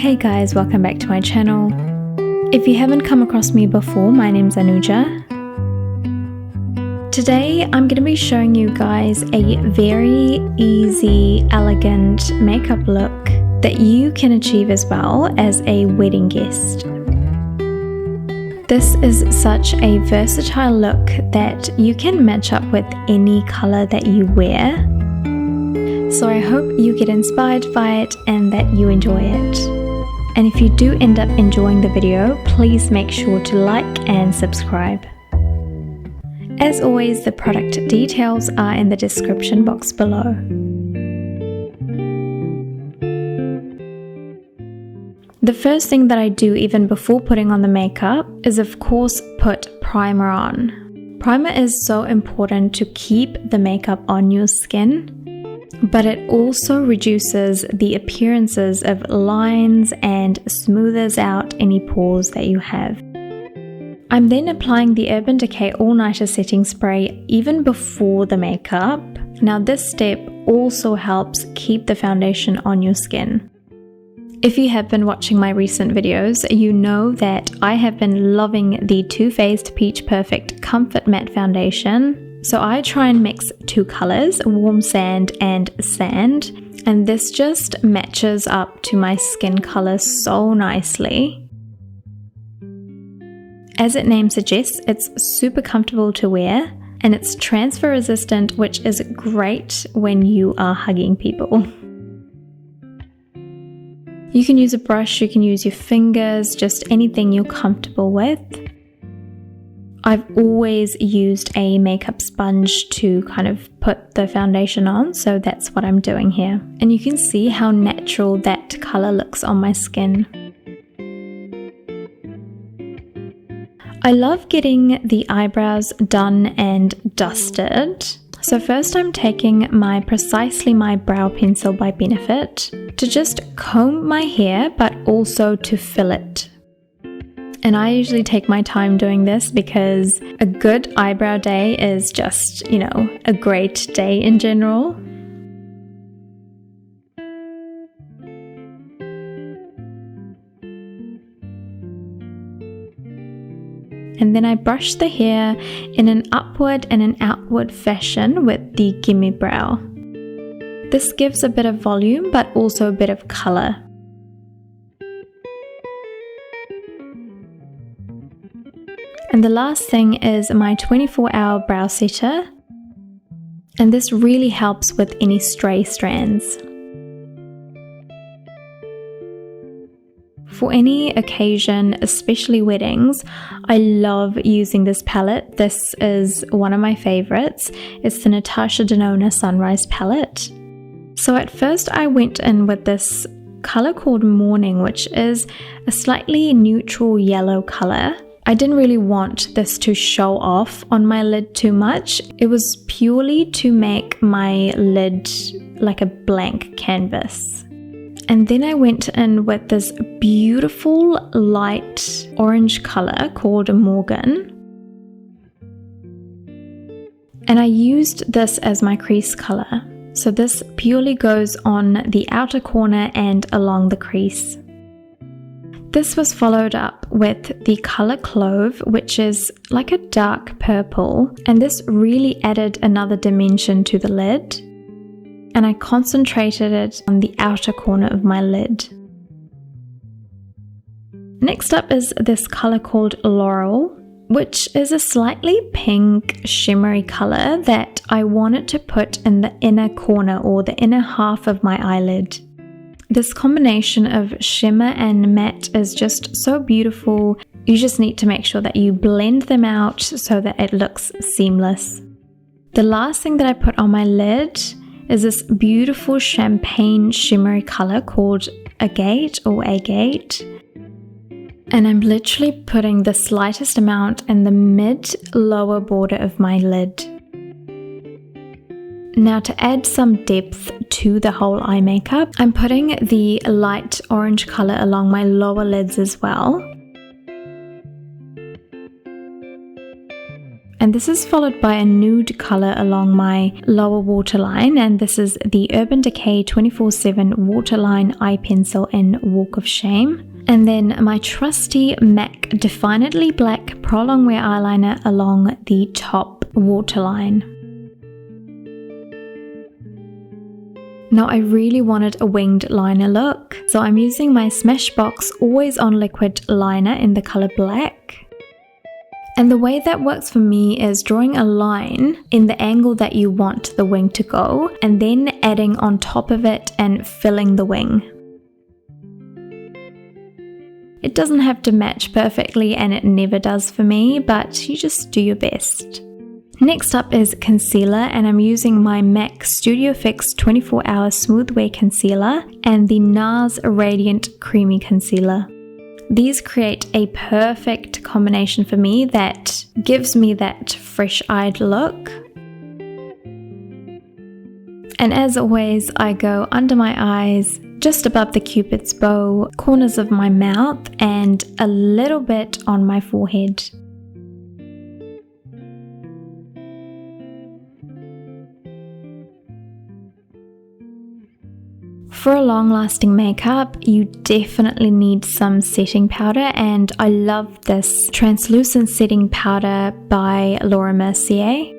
Hey guys, welcome back to my channel. If you haven't come across me before, my name's Anuja. Today I'm going to be showing you guys a very easy, elegant makeup look that you can achieve as well as a wedding guest. This is such a versatile look that you can match up with any color that you wear. So I hope you get inspired by it and that you enjoy it. And if you do end up enjoying the video, please make sure to like and subscribe. As always, the product details are in the description box below. The first thing that I do even before putting on the makeup is of course put primer on. Primer is so important to keep the makeup on your skin, but it also reduces the appearances of lines and smooths out any pores that you have. I'm then applying the Urban Decay All Nighter setting spray even before the makeup. Now this step also helps keep the foundation on your skin. If you have been watching my recent videos, you know that I have been loving the Too Faced Peach Perfect Comfort Matte Foundation. So I try and mix two colors, warm sand and sand, and this just matches up to my skin color so nicely. As its name suggests, it's super comfortable to wear and it's transfer resistant, which is great when you are hugging people. You can use a brush, you can use your fingers, just anything you're comfortable with. I've always used a makeup sponge to kind of put the foundation on, so that's what I'm doing here. And you can see how natural that color looks on my skin. I love getting the eyebrows done and dusted. So first I'm taking my Precisely My Brow Pencil by Benefit to just comb my hair, but also to fill it. And I usually take my time doing this because a good eyebrow day is just, a great day in general. And then I brush the hair in an upward and an outward fashion with the Gimme Brow. This gives a bit of volume but also a bit of color. And the last thing is my 24-hour brow setter, and this really helps with any stray strands. For any occasion, especially weddings, I love using this palette. This is one of my favorites. It's the Natasha Denona Sunrise palette. So at first I went in with this color called Morning, which is a slightly neutral yellow color. I didn't really want this to show off on my lid too much. It was purely to make my lid like a blank canvas. And then I went in with this beautiful light orange color called Morgan. And I used this as my crease color. So this purely goes on the outer corner and along the crease. This was followed up with the color Clove, which is like a dark purple, and this really added another dimension to the lid. And I concentrated it on the outer corner of my lid. Next up is this color called Laurel, which is a slightly pink shimmery color that I wanted to put in the inner corner or the inner half of my eyelid. This combination of shimmer and matte is just so beautiful. You just need to make sure that you blend them out so that it looks seamless. The last thing that I put on my lid is this beautiful champagne shimmery color called Agate or Agate. And I'm literally putting the slightest amount in the mid-lower border of my lid. Now to add some depth to the whole eye makeup, I'm putting the light orange color along my lower lids as well. And And this is followed by a nude color along my lower waterline, and this is the Urban Decay 24/7 Waterline Eye Pencil in Walk of Shame. And then my trusty MAC Definitely Black Pro Longwear eyeliner along the top waterline. Now I really wanted a winged liner look, so I'm using my Smashbox Always On Liquid liner in the color black. And the way that works for me is drawing a line in the angle that you want the wing to go, and then adding on top of it and filling the wing. It doesn't have to match perfectly, and it never does for me, but you just do your best. Next up is concealer, and I'm using my MAC Studio Fix 24-Hour Smooth Wear Concealer and the NARS Radiant Creamy Concealer. These create a perfect combination for me that gives me that fresh-eyed look. And as always, I go under my eyes, just above the cupid's bow, corners of my mouth, and a little bit on my forehead. For a long-lasting makeup, you definitely need some setting powder, and I love this translucent setting powder by Laura Mercier.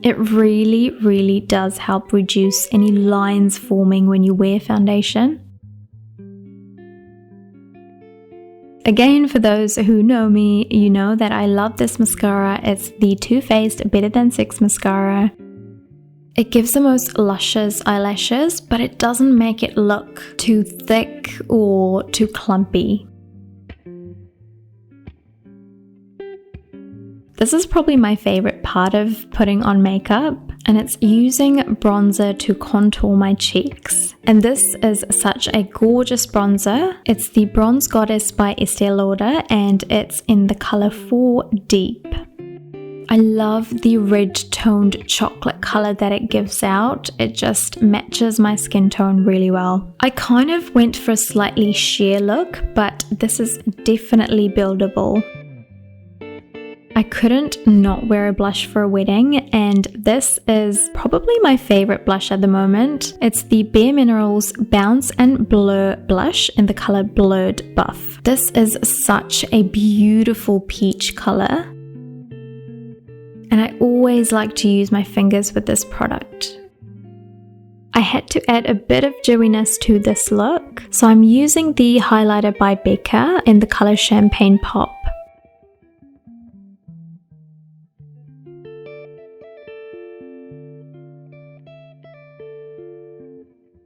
It really does help reduce any lines forming when you wear foundation. Again, for those who know me, you know that I love this mascara. It's the Too Faced Better Than Sex Mascara. It gives the most luscious eyelashes, but it doesn't make it look too thick or too clumpy. This is probably my favorite part of putting on makeup, and it's using bronzer to contour my cheeks. And this is such a gorgeous bronzer. It's the Bronze Goddess by Estee Lauder, and it's in the color 4 Deep. I love the red-toned chocolate color that it gives out. It just matches my skin tone really well. I kind of went for a slightly sheer look, but this is definitely buildable. I couldn't not wear a blush for a wedding, and this is probably my favorite blush at the moment. It's the Bare Minerals Bounce and Blur blush in the color Blurred Buff. This is such a beautiful peach color, and I always like to use my fingers with this product. I had to add a bit of dewiness to this look, so I'm using the highlighter by BECCA in the color Champagne Pop.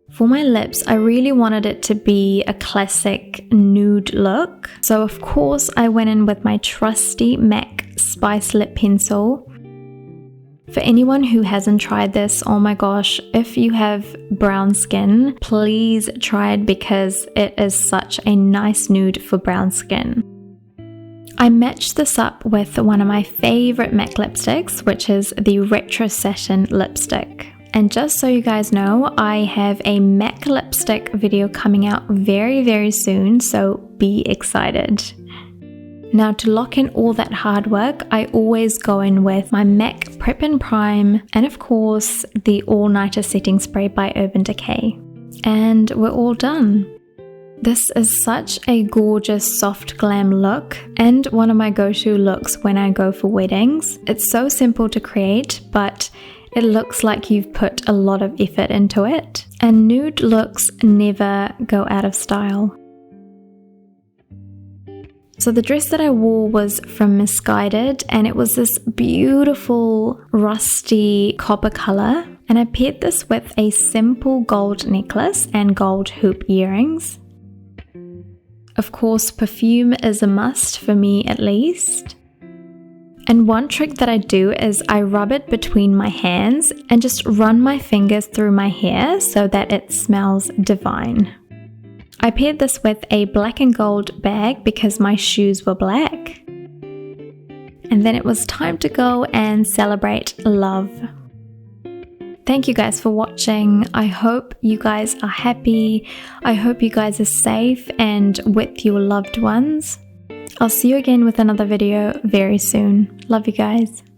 For my lips, I really wanted it to be a classic nude look, so of course I went in with my trusty MAC Spice Lip Pencil. For anyone who hasn't tried this, oh my gosh, if you have brown skin, please try it because it is such a nice nude for brown skin. I matched this up with one of my favorite MAC lipsticks, which is the Retro Satin lipstick. And just so you guys know, I have a MAC lipstick video coming out very soon, so be excited. Now to lock in all that hard work, I always go in with my MAC Prep and Prime, and of course the All-Nighter Setting Spray by Urban Decay. And we're all done. This is such a gorgeous soft glam look, and one of my go-to looks when I go for weddings. It's so simple to create, but it looks like you've put a lot of effort into it, and nude looks never go out of style. So the dress that I wore was from Misguided, and it was this beautiful rusty copper color, and I paired this with a simple gold necklace and gold hoop earrings. Of course, perfume is a must for me at least. And one trick that I do is I rub it between my hands and just run my fingers through my hair so that it smells divine. I paired this with a black and gold bag because my shoes were black. And then it was time to go and celebrate love. Thank you guys for watching. I hope you guys are happy. I hope you guys are safe and with your loved ones. I'll see you again with another video very soon. Love you guys.